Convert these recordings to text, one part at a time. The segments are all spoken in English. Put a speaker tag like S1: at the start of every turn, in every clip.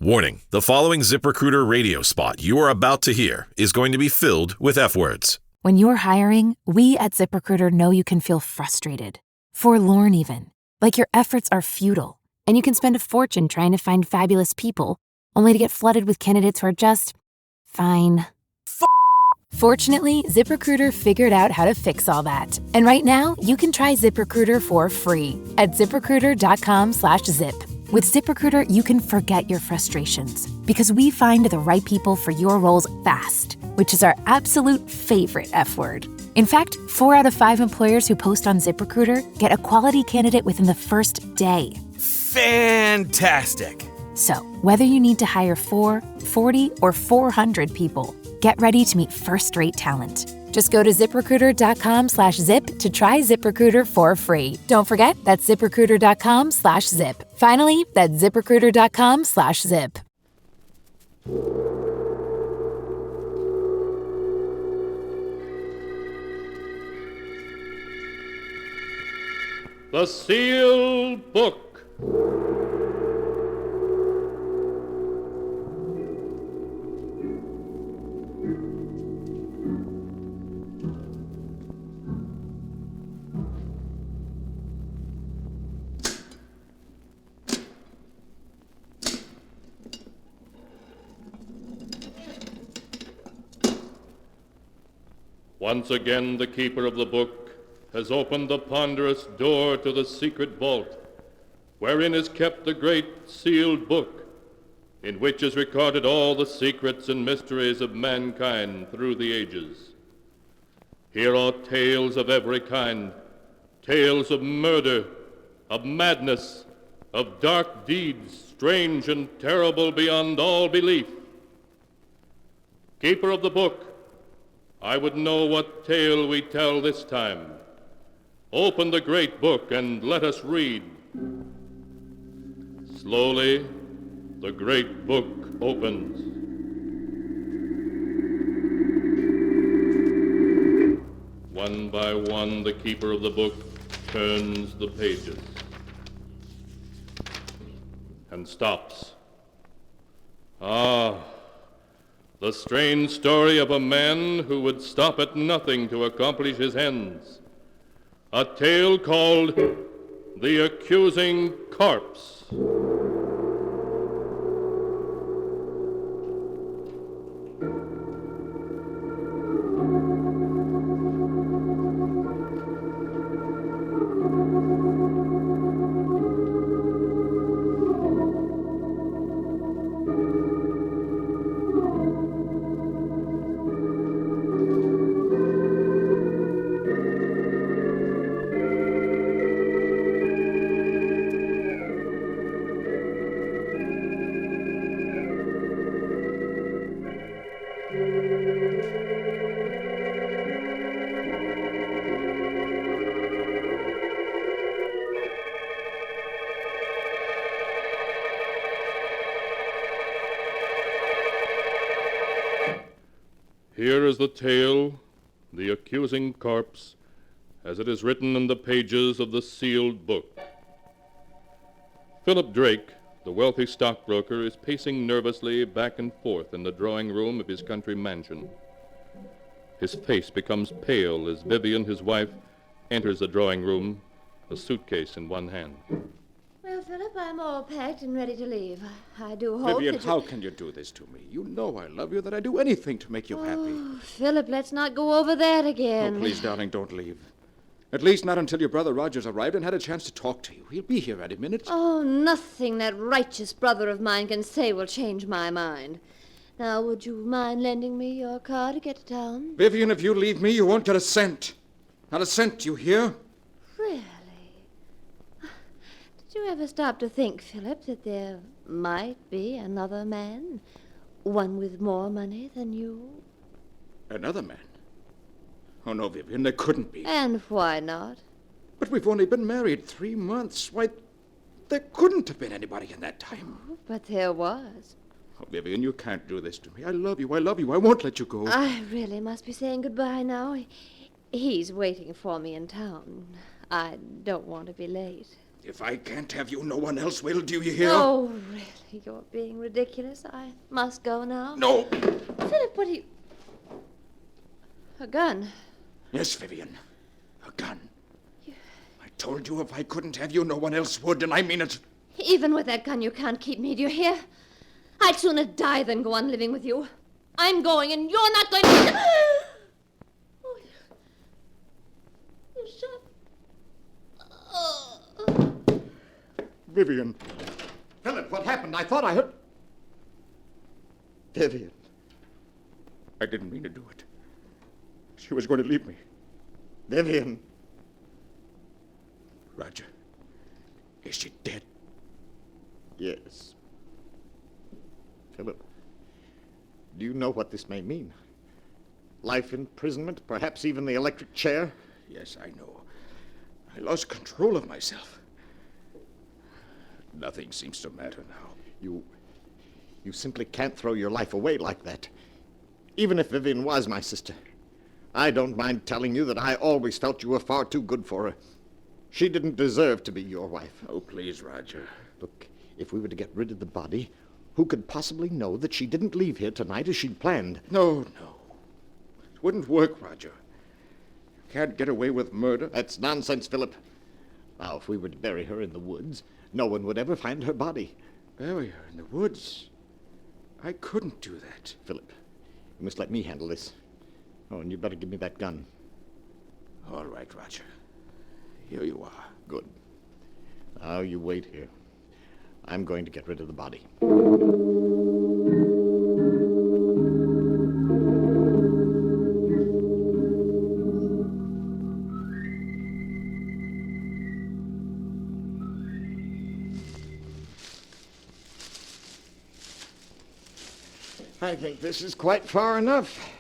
S1: Warning, the following ZipRecruiter radio spot you are about to hear is going to be filled with F-words.
S2: When you're hiring, we at ZipRecruiter know you can feel frustrated, forlorn even, like your efforts are futile, and you can spend a fortune trying to find fabulous people, only to get flooded with candidates who are just fine. Fortunately, ZipRecruiter figured out how to fix all that. And right now, you can try ZipRecruiter for free at ZipRecruiter.com/zip. With ZipRecruiter, you can forget your frustrations because we find the right people for your roles fast, which is our absolute favorite F word. In fact, 4 out of 5 employers who post on ZipRecruiter get a quality candidate within the first day.
S3: Fantastic!
S2: So, whether you need to hire 4, 40, or 400 people, get ready to meet first-rate talent. Just go to ZipRecruiter.com/zip to try ZipRecruiter for free. Don't forget, that's ZipRecruiter.com/zip. Finally, that's ZipRecruiter.com/zip.
S4: The Sealed Book. Once again, the keeper of the book has opened the ponderous door to the secret vault, wherein is kept the great sealed book, in which is recorded all the secrets and mysteries of mankind through the ages. Here are tales of every kind, tales of murder, of madness, of dark deeds, strange and terrible beyond all belief. Keeper of the book, I would know what tale we tell this time. Open the great book and let us read. Slowly, the great book opens. One by one, the keeper of the book turns the pages and stops. The strange story of a man who would stop at nothing to accomplish his ends. A tale called The Accusing Corpse. Here is the tale, The Accusing Corpse, as it is written in the pages of the sealed book. Philip Drake, the wealthy stockbroker, is pacing nervously back and forth in the drawing room of his country mansion. His face becomes pale as Vivian, his wife, enters the drawing room, a suitcase in one hand.
S5: Well, Philip, I'm all packed and ready to leave. I do hope
S6: Vivian,
S5: that
S6: how can you do this to me? You know I love you, that I'd do anything to make you happy.
S5: Oh, Philip, let's not go over that again.
S6: Oh, please, darling, don't leave. At least not until your brother Roger's arrived and had a chance to talk to you. He'll be here any minute.
S5: Oh, nothing that righteous brother of mine can say will change my mind. Now, would you mind lending me your car to get to town?
S6: Vivian, if you leave me, you won't get a cent. Not a cent, you hear?
S5: Really? Did you ever stop to think, Philip, that there might be another man? One with more money than you?
S6: Another man? Oh, no, Vivian, there couldn't be.
S5: And why not?
S6: But we've only been married 3 months. Why, there couldn't have been anybody in that time.
S5: Oh, but there was.
S6: Oh, Vivian, you can't do this to me. I love you. I love you. I won't let you go.
S5: I really must be saying goodbye now. He's waiting for me in town. I don't want to be late.
S6: If I can't have you, no one else will. Do you hear?
S5: Oh, really? You're being ridiculous. I must go now.
S6: No.
S5: Philip, what are you... A gun?
S6: Yes, Vivian. A gun. I told you if I couldn't have you, no one else would, and I mean it.
S5: Even with that gun, you can't keep me. Do you hear? I'd sooner die than go on living with you. I'm going, and you're not going to... Oh, you shot...
S6: Vivian. Philip, what happened? I thought I heard...
S3: Vivian.
S6: I didn't mean to do it. She was going to leave me.
S3: Vivian.
S6: Roger, is she dead?
S3: Yes. Philip, do you know what this may mean? Life imprisonment, perhaps even the electric chair?
S6: Yes, I know. I lost control of myself. Nothing seems to matter now.
S3: You simply can't throw your life away like that. Even if Vivian was my sister. I don't mind telling you that I always felt you were far too good for her. She didn't deserve to be your wife.
S6: Oh, please, Roger.
S3: Look, if we were to get rid of the body, who could possibly know that she didn't leave here tonight as she'd planned?
S6: No. It wouldn't work, Roger. You can't get away with murder.
S3: That's nonsense, Philip. Now, if we were to bury her in the woods, no one would ever find her body.
S6: Bury her in the woods? I couldn't do that.
S3: Philip, you must let me handle this. Oh, and you better give me that gun.
S6: All right, Roger. Here you are.
S3: Good. Now you wait here. I'm going to get rid of the body. I think this is quite far enough.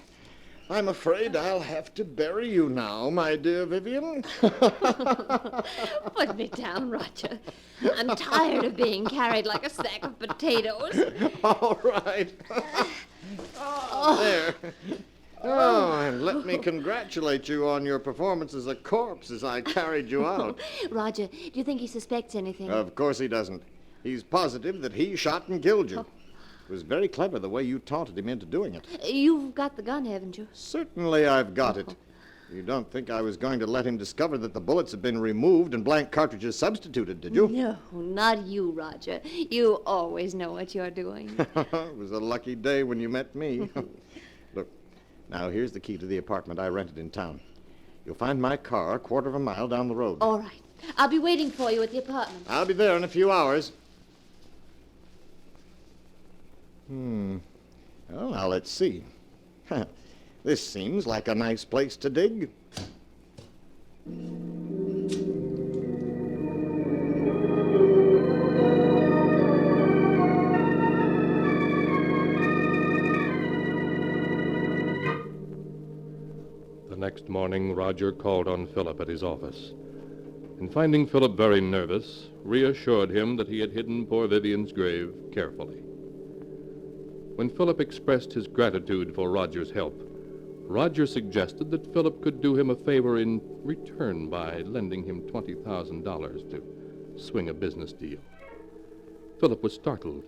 S3: I'm afraid I'll have to bury you now, my dear Vivian.
S5: Put me down, Roger. I'm tired of being carried like a sack of potatoes.
S3: All right. There. Oh, and let me congratulate you on your performance as a corpse as I carried you out.
S5: Roger, do you think he suspects anything?
S3: Of course he doesn't. He's positive that he shot and killed you. It was very clever the way you taunted him into doing it.
S5: You've got the gun, haven't you?
S3: Certainly I've got it. You don't think I was going to let him discover that the bullets have been removed and blank cartridges substituted, did you?
S5: No, not you, Roger. You always know what you're doing.
S3: It was a lucky day when you met me. Look, now here's the key to the apartment I rented in town. You'll find my car a quarter of a mile down the road.
S5: All right. I'll be waiting for you at the apartment.
S3: I'll be there in a few hours. Well, now let's see. This seems like a nice place to dig.
S4: The next morning, Roger called on Philip at his office, and finding Philip very nervous, reassured him that he had hidden poor Vivian's grave carefully. When Philip expressed his gratitude for Roger's help, Roger suggested that Philip could do him a favor in return by lending him $20,000 to swing a business deal. Philip was startled,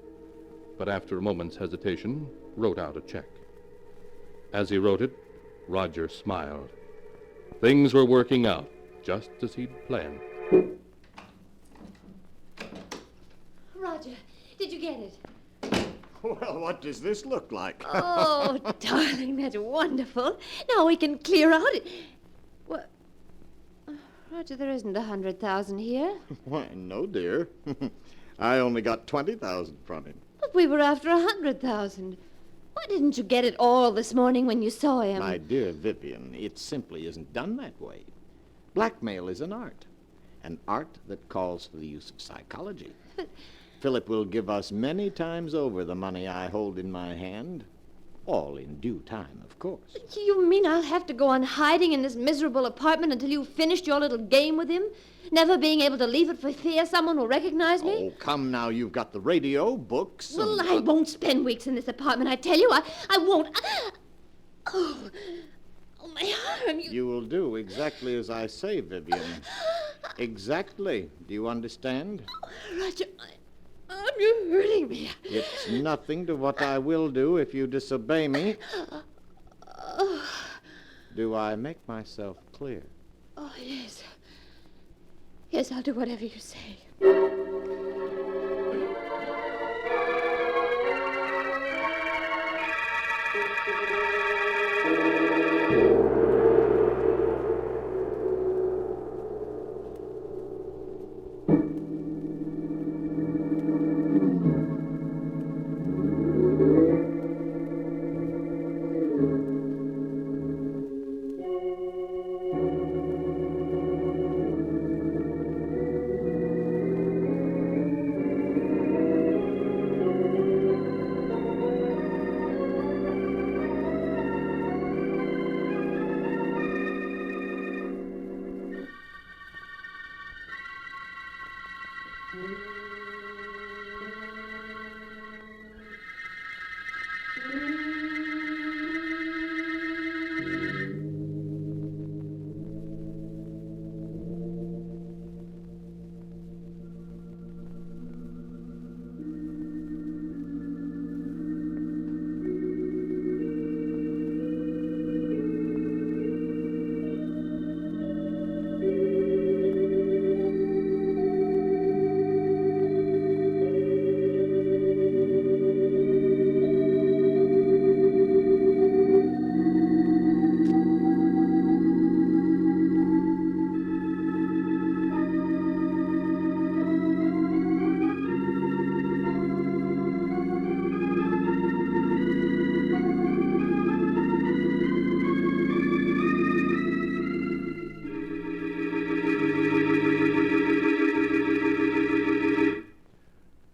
S4: but after a moment's hesitation, wrote out a check. As he wrote it, Roger smiled. Things were working out just as he'd planned.
S5: Roger, did you get it?
S3: Well, what does this look like?
S5: Oh, darling, that's wonderful. Now we can clear out. What? Roger, there isn't 100,000 here.
S3: Why, no, dear. I only got 20,000 from him.
S5: But we were after 100,000. Why didn't you get it all this morning when you saw him?
S3: My dear Vivian, it simply isn't done that way. Blackmail is an art that calls for the use of psychology. Philip will give us many times over the money I hold in my hand. All in due time, of course.
S5: You mean I'll have to go on hiding in this miserable apartment until you've finished your little game with him? Never being able to leave it for fear someone will recognize me?
S3: Oh, come now. You've got the radio, books,
S5: Well,
S3: and...
S5: I won't spend weeks in this apartment, I tell you. I won't. Oh, my arm.
S3: You will do exactly as I say, Vivian. Exactly. Do you understand?
S5: Roger, you're hurting me.
S3: It's nothing to what I will do if you disobey me. Do I make myself clear?
S5: Oh, yes. Yes, I'll do whatever you say.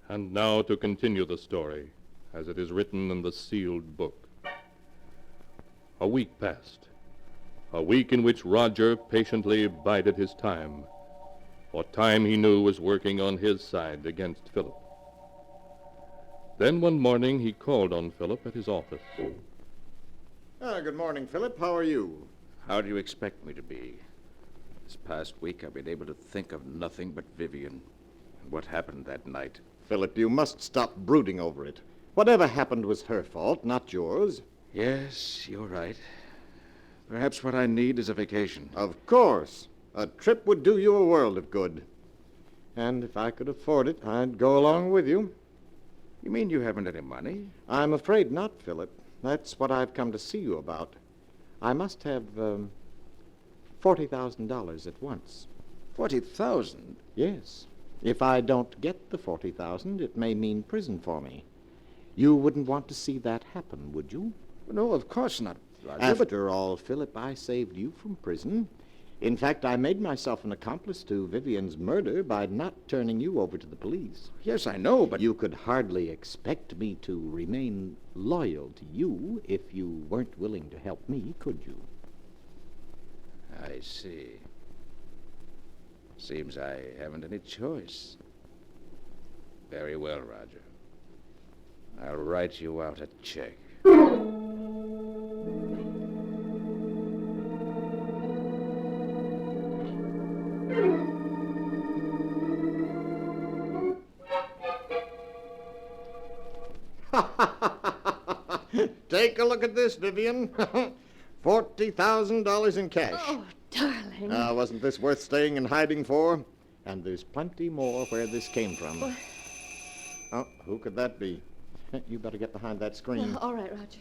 S4: And now to continue the story, as it is written in the sealed book. A week passed. A week in which Roger patiently bided his time, for time he knew was working on his side against Philip. Then one morning he called on Philip at his office.
S3: Good morning, Philip. How are you?
S6: How do you expect me to be? This past week I've been able to think of nothing but Vivian and what happened that night.
S3: Philip, you must stop brooding over it. Whatever happened was her fault, not yours.
S6: Yes, you're right. Perhaps what I need is a vacation.
S3: Of course. A trip would do you a world of good. And if I could afford it, I'd go along with you.
S6: You mean you haven't any money?
S3: I'm afraid not, Philip. That's what I've come to see you about. I must have $40,000 at once.
S6: 40,000?
S3: Yes. If I don't get the 40,000, it may mean prison for me. You wouldn't want to see that happen, would you?
S6: No, of course not, Roger.
S3: After all, Philip, I saved you from prison. In fact, I made myself an accomplice to Vivian's murder by not turning you over to the police.
S6: Yes, I know, but...
S3: You could hardly expect me to remain loyal to you if you weren't willing to help me, could you?
S6: I see. Seems I haven't any choice. Very well, Roger. I'll write you out a check.
S3: Take a look at this, Vivian. $40,000 in cash.
S5: Oh, darling.
S3: Wasn't this worth staying in hiding for? And there's plenty more where this came from.
S5: What?
S3: Oh, who could that be? You better get behind that screen.
S5: All right, Roger.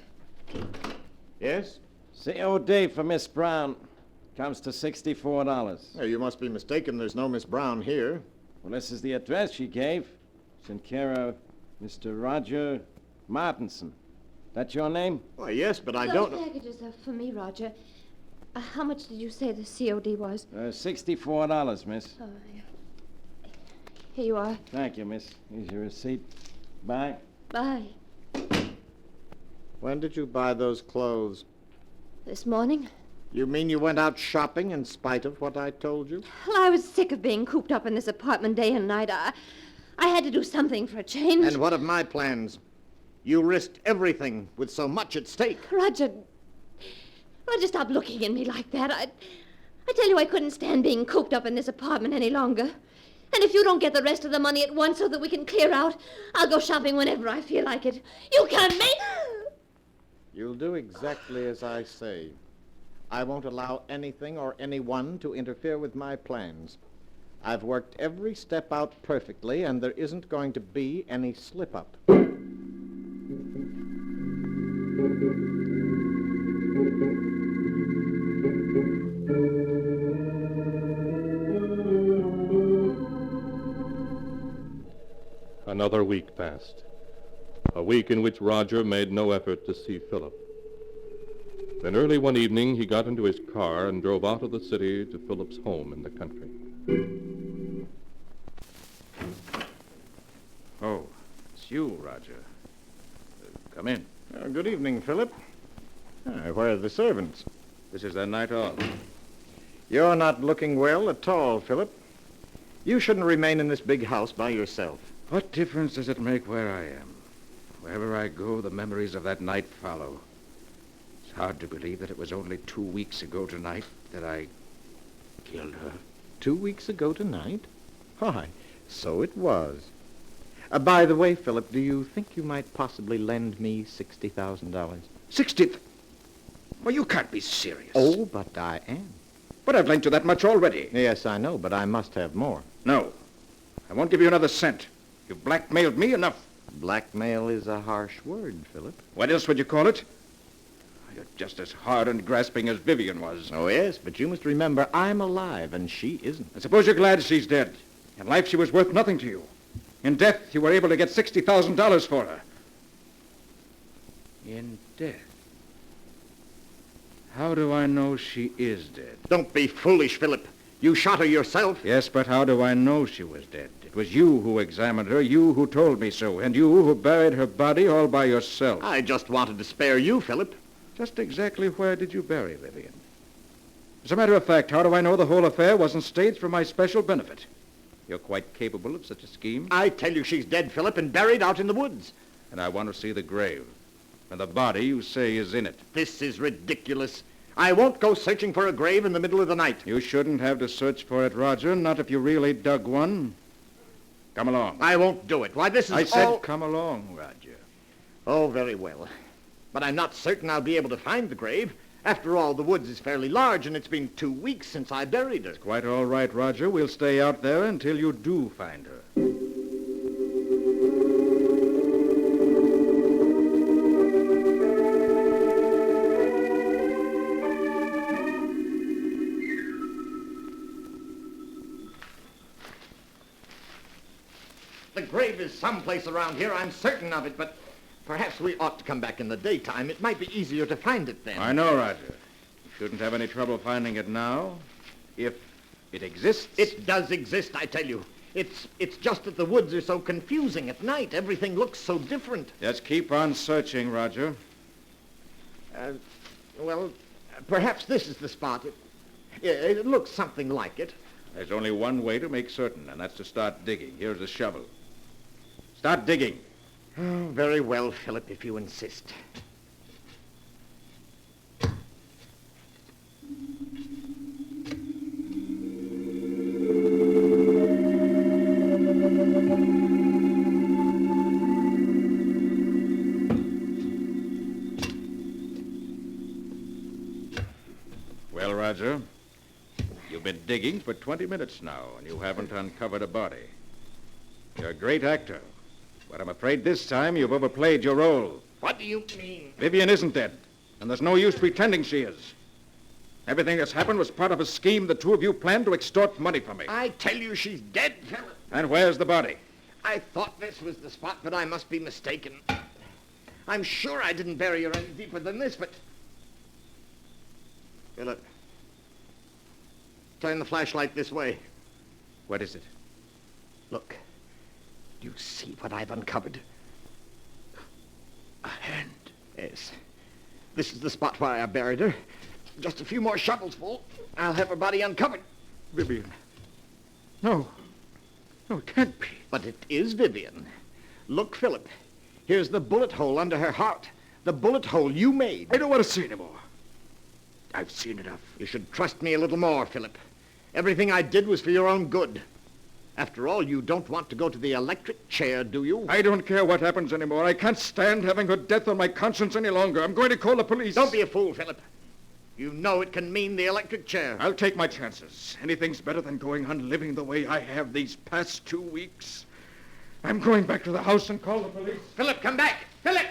S3: Yes?
S7: COD for Miss Brown. Comes to $64.
S3: You must be mistaken. There's no Miss Brown here.
S7: Well, this is the address she gave. It's in care of Mr. Roger Martinson. That your name?
S3: Well, yes, but I
S5: Those
S3: don't...
S5: packages are for me, Roger. How much did you say the COD was?
S7: $64, miss.
S5: Oh, yeah. Here you are.
S7: Thank you, miss. Here's your receipt. Bye.
S5: Bye.
S3: When did you buy those clothes?
S5: This morning?
S3: You mean you went out shopping in spite of what I told you?
S5: Well, I was sick of being cooped up in this apartment day and night. I had to do something for a change.
S3: And what of my plans? You risked everything with so much at stake.
S5: Roger, stop looking at me like that. I tell you, I couldn't stand being cooped up in this apartment any longer. And if you don't get the rest of the money at once so that we can clear out, I'll go shopping whenever I feel like it. You can't make...
S3: You'll do exactly as I say. I won't allow anything or anyone to interfere with my plans. I've worked every step out perfectly, and there isn't going to be any slip-up.
S4: Another week passed. A week in which Roger made no effort to see Philip. Then early one evening, he got into his car and drove out of the city to Philip's home in the country.
S6: Oh, it's you, Roger. Come in.
S3: Good evening, Philip. Where are the servants?
S6: This is their night off.
S3: You're not looking well at all, Philip. You shouldn't remain in this big house by yourself.
S6: What difference does it make where I am? Wherever I go, the memories of that night follow. It's hard to believe that it was only 2 weeks ago tonight that I killed her.
S3: 2 weeks ago tonight? Why, so it was. By the way, Philip, do you think you might possibly lend me $60,000?
S6: 60? Well, you can't be serious.
S3: Oh, but I am.
S6: But I've lent you that much already.
S3: Yes, I know, but I must have more.
S6: No. I won't give you another cent. You've blackmailed me enough.
S3: Blackmail is a harsh word, Philip.
S6: What else would you call it? You're just as hard and grasping as Vivian was.
S3: Oh, yes, but you must remember I'm alive and she isn't.
S6: I suppose you're glad she's dead. In life, she was worth nothing to you. In death, you were able to get $60,000 for her. In death? How do I know she is dead?
S3: Don't be foolish, Philip. You shot her yourself.
S6: Yes, but how do I know she was dead? It was you who examined her, you who told me so, and you who buried her body all by yourself.
S3: I just wanted to spare you, Philip.
S6: Just exactly where did you bury Vivian? As a matter of fact, how do I know the whole affair wasn't staged for my special benefit? You're quite capable of such a scheme.
S3: I tell you she's dead, Philip, and buried out in the woods.
S6: And I want to see the grave. And the body you say is in it.
S3: This is ridiculous. I won't go searching for a grave in the middle of the night.
S6: You shouldn't have to search for it, Roger, not if you really dug one. Come along.
S3: I won't do it. Why, this is
S6: I said
S3: all...
S6: come along, Roger.
S3: Oh, very well. But I'm not certain I'll be able to find the grave. After all, the woods is fairly large, and it's been 2 weeks since I buried her.
S6: It's quite all right, Roger. We'll stay out there until you do find her.
S3: The grave is someplace around here, I'm certain of it, but perhaps we ought to come back in the daytime. It might be easier to find it then.
S6: I know, Roger. You shouldn't have any trouble finding it now, if it exists.
S3: It does exist, I tell you. It's just that the woods are so confusing at night. Everything looks so different.
S6: Just keep on searching, Roger.
S3: Well, perhaps this is the spot. It looks something like it.
S6: There's only one way to make certain, and that's to start digging. Here's a shovel. Start digging.
S3: Oh, very well, Philip, if you insist.
S6: Well, Roger, you've been digging for 20 minutes now, and you haven't uncovered a body. You're a great actor, but I'm afraid this time you've overplayed your role.
S3: What do you mean?
S6: Vivian isn't dead, and there's no use pretending she is. Everything that's happened was part of a scheme the two of you planned to extort money from me.
S3: I tell you she's dead, Philip.
S6: And where's the body?
S3: I thought this was the spot, but I must be mistaken. I'm sure I didn't bury her any deeper than this, but... Philip, turn the flashlight this way.
S6: What is it?
S3: Look. Do you see what I've uncovered?
S6: A hand.
S3: Yes. This is the spot where I buried her. Just a few more shovels full. I'll have her body uncovered.
S6: Vivian. No. No, it can't be.
S3: But it is Vivian. Look, Philip. Here's the bullet hole under her heart. The bullet hole you made.
S6: I don't want to see anymore. I've seen enough.
S3: You should trust me a little more, Philip. Everything I did was for your own good. After all, you don't want to go to the electric chair, do you?
S6: I don't care what happens anymore. I can't stand having her death on my conscience any longer. I'm going to call the police.
S3: Don't be a fool, Philip. You know it can mean the electric chair.
S6: I'll take my chances. Anything's better than going on living the way I have these past 2 weeks. I'm going back to the house and call the police.
S3: Philip, come back! Philip!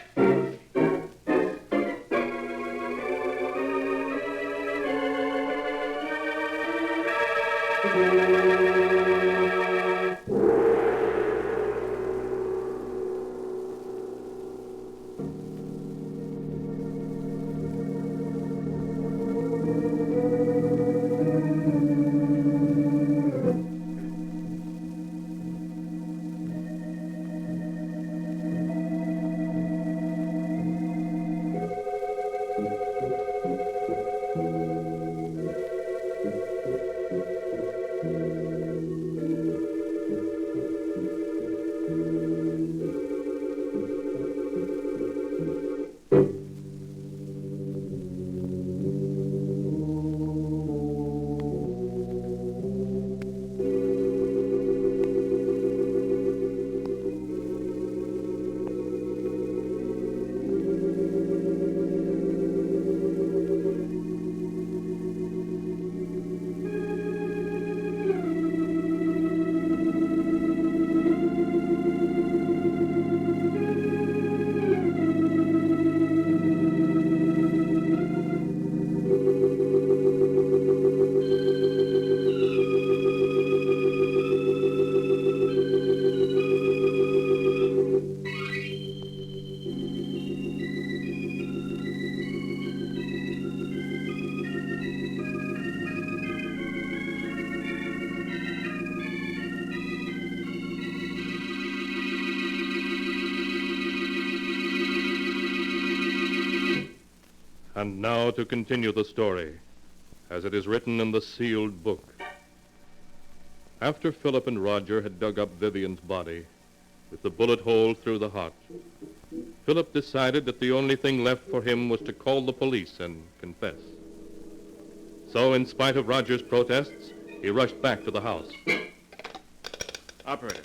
S4: And now to continue the story, as it is written in the sealed book. After Philip and Roger had dug up Vivian's body, with the bullet hole through the heart, Philip decided that the only thing left for him was to call the police and confess. So, in spite of Roger's protests, he rushed back to the house.
S6: Operator.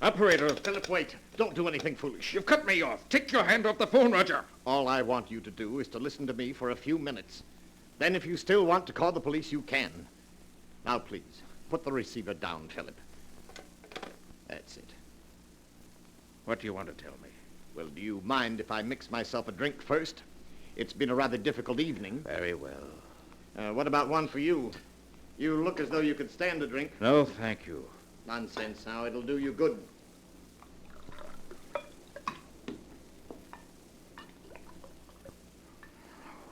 S6: Operator.
S3: Philip, wait. Don't do anything foolish.
S6: You've cut me off. Take your hand off the phone, Roger.
S3: All I want you to do is to listen to me for a few minutes. Then if you still want to call the police, you can. Now, please, put the receiver down, Philip. That's it.
S6: What do you want to tell me?
S3: Well, do you mind if I mix myself a drink first? It's been a rather difficult evening.
S6: Very well.
S3: What about one for you? You look as though you could stand a drink.
S6: No, thank you.
S3: Nonsense now. It'll do you good.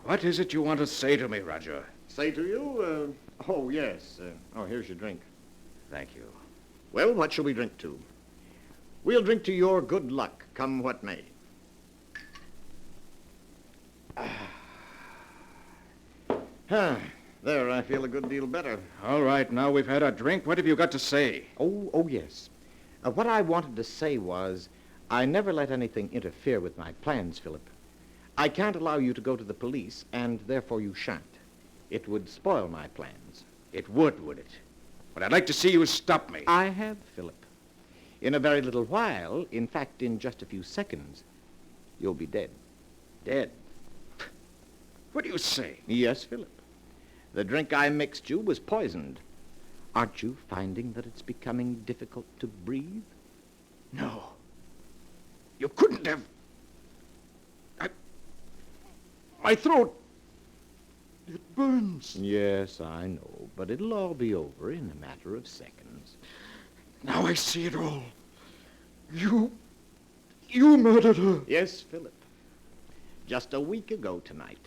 S6: What is it you want to say to me, Roger?
S3: Say to you? Oh, yes. Here's your drink.
S6: Thank you.
S3: Well, what shall we drink to? We'll drink to your good luck, come what may. There, I feel a good deal better.
S6: All right, now we've had our drink. What have you got to say?
S3: Oh, yes. What I wanted to say was, I never let anything interfere with my plans, Philip. I can't allow you to go to the police, and therefore you shan't. It would spoil my plans.
S6: It would it? But I'd like to see you stop me.
S3: I have, Philip. In a very little while, in fact, in just a few seconds, you'll be dead.
S6: Dead? What do you say?
S3: Yes, Philip. The drink I mixed you was poisoned. Aren't you finding that it's becoming difficult to breathe?
S6: No. You couldn't have... My throat... It burns.
S3: Yes, I know, but it'll all be over in a matter of seconds.
S6: Now I see it all. You murdered her.
S3: Yes, Philip. Just a week ago tonight.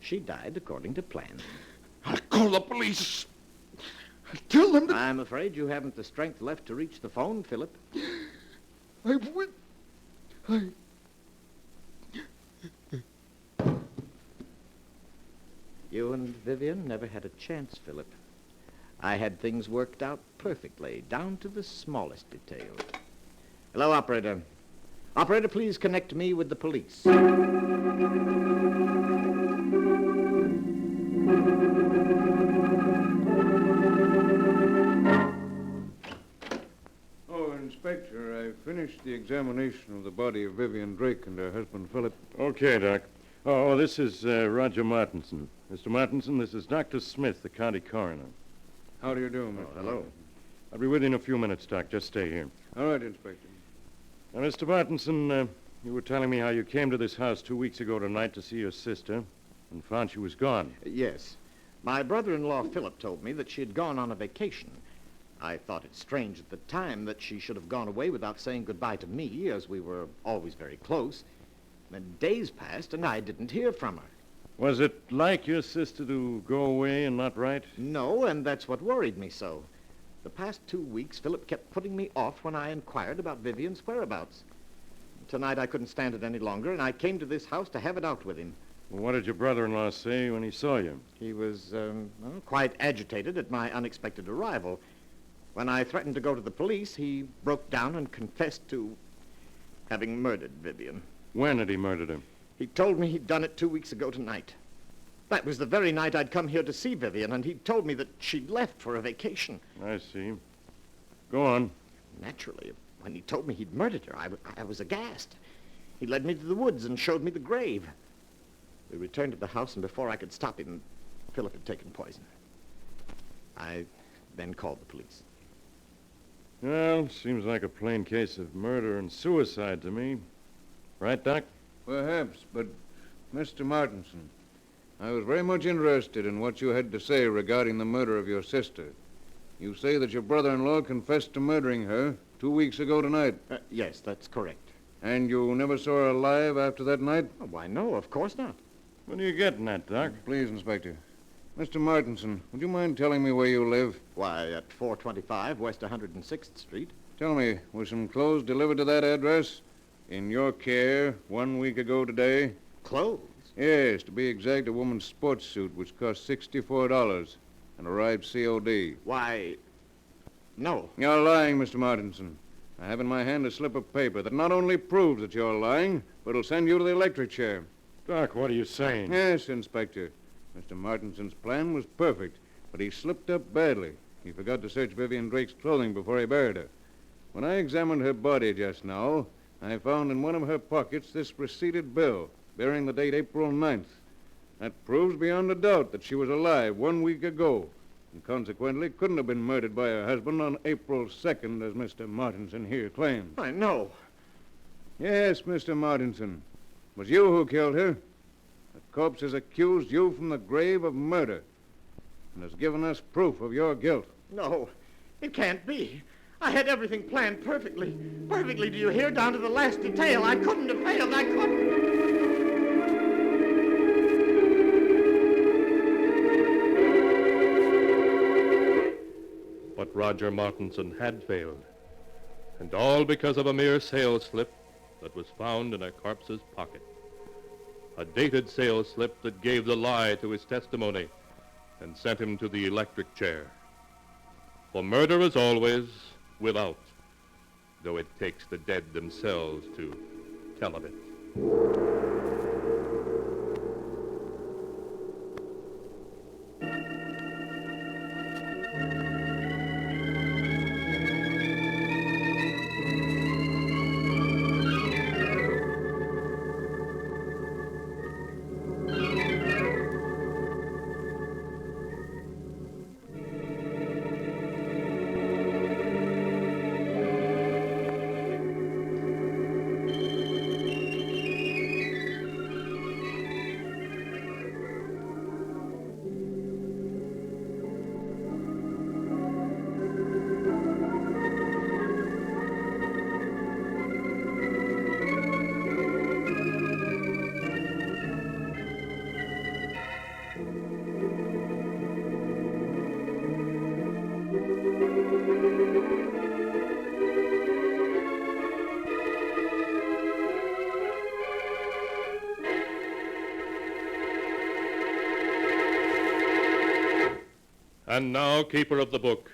S3: She died according to plan.
S6: I'll call the police. I'll tell them that...
S3: I'm afraid you haven't the strength left to reach the phone, Philip.
S6: I will...
S3: You and Vivian never had a chance, Philip. I had things worked out perfectly, down to the smallest detail. Hello, operator. Operator, please connect me with the police.
S8: Oh, Inspector, I finished the examination of the body of Vivian Drake and her husband, Philip.
S9: Okay, Doc. Oh, this is Roger Martinson. Mr. Martinson, this is Dr. Smith, the county coroner.
S8: How do you do, Mr.
S3: Hello.
S9: I'll be with you in a few minutes, Doc. Just stay here.
S8: All right, Inspector.
S9: Now, Mr. Martinson, you were telling me how you came to this house 2 weeks ago tonight to see your sister and found she was gone.
S3: Yes. My brother-in-law, Philip, told me that she had gone on a vacation. I thought it strange at the time that she should have gone away without saying goodbye to me, as we were always very close. Then days passed, and I didn't hear from her.
S9: Was it like your sister to go away and not write?
S3: No, and that's what worried me so. The past 2 weeks, Philip kept putting me off when I inquired about Vivian's whereabouts. Tonight I couldn't stand it any longer, and I came to this house to have it out with him.
S9: Well, what did your brother-in-law say when he saw you?
S3: He was quite agitated at my unexpected arrival. When I threatened to go to the police, he broke down and confessed to having murdered Vivian.
S9: When had he murdered her?
S3: He told me he'd done it 2 weeks ago tonight. That was the very night I'd come here to see Vivian, and he'd told me that she'd left for a vacation.
S9: I see. Go on.
S3: Naturally, when he told me he'd murdered her, I was aghast. He led me to the woods and showed me the grave. We returned to the house, and before I could stop him, Philip had taken poison. I then called the police.
S9: Well, seems like a plain case of murder and suicide to me. Right, Doc?
S8: Perhaps, but Mr. Martinson, I was very much interested in what you had to say regarding the murder of your sister. You say that your brother-in-law confessed to murdering her 2 weeks ago tonight.
S3: Yes, that's correct.
S8: And you never saw her alive after that night?
S3: Oh, why, no, of course not.
S9: What are you getting at, Doc?
S8: Please, Inspector. Mr. Martinson, would you mind telling me where you live?
S3: Why, at 425 West 106th Street.
S8: Tell me, were some clothes delivered to that address? In your care 1 week ago today?
S3: Clothes?
S8: Yes, to be exact, a woman's sports suit, which cost $64 and arrived COD.
S3: Why, no.
S8: You're lying, Mr. Martinson. I have in my hand a slip of paper that not only proves that you're lying, but will send you to the electric chair.
S9: Doc, what are you saying?
S8: Yes, Inspector. Mr. Martinson's plan was perfect, but he slipped up badly. He forgot to search Vivian Drake's clothing before he buried her. When I examined her body just now, I found in one of her pockets this receipted bill bearing the date April 9th. That proves beyond a doubt that she was alive 1 week ago, and consequently couldn't have been murdered by her husband on April 2nd, as Mr. Martinson here claims.
S3: I know.
S8: Yes, Mr. Martinson. It was you who killed her. The corpse has accused you from the grave of murder and has given us proof of your guilt.
S3: No, it can't be. I had everything planned perfectly. Perfectly, do you hear? Down to the last detail. I couldn't have failed. I couldn't.
S4: But Roger Martinson had failed. And all because of a mere sales slip that was found in a corpse's pocket. A dated sales slip that gave the lie to his testimony and sent him to the electric chair. For murder is always without, though it takes the dead themselves to tell of it. And now, keeper of the book,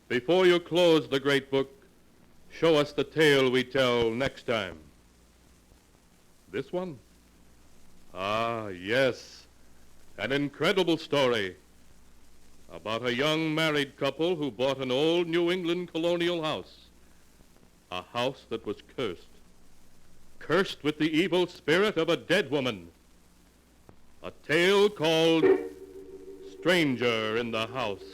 S4: before you close the great book, show us the tale we tell next time. This one? Ah, yes, An incredible story about a young married couple who bought an old New England colonial house. A house that was cursed. Cursed with the evil spirit of a dead woman. A tale called Stranger in the House.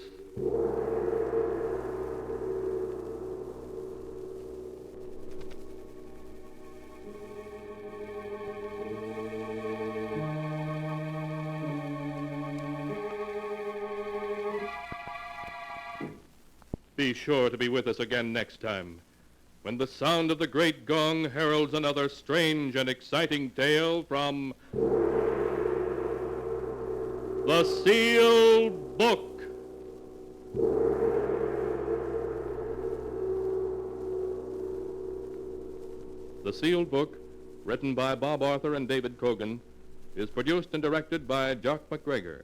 S4: Be sure to be with us again next time, when the sound of the great gong heralds another strange and exciting tale from The Sealed Book. The Sealed Book, written by Bob Arthur and David Cogan, is produced and directed by Jock McGregor.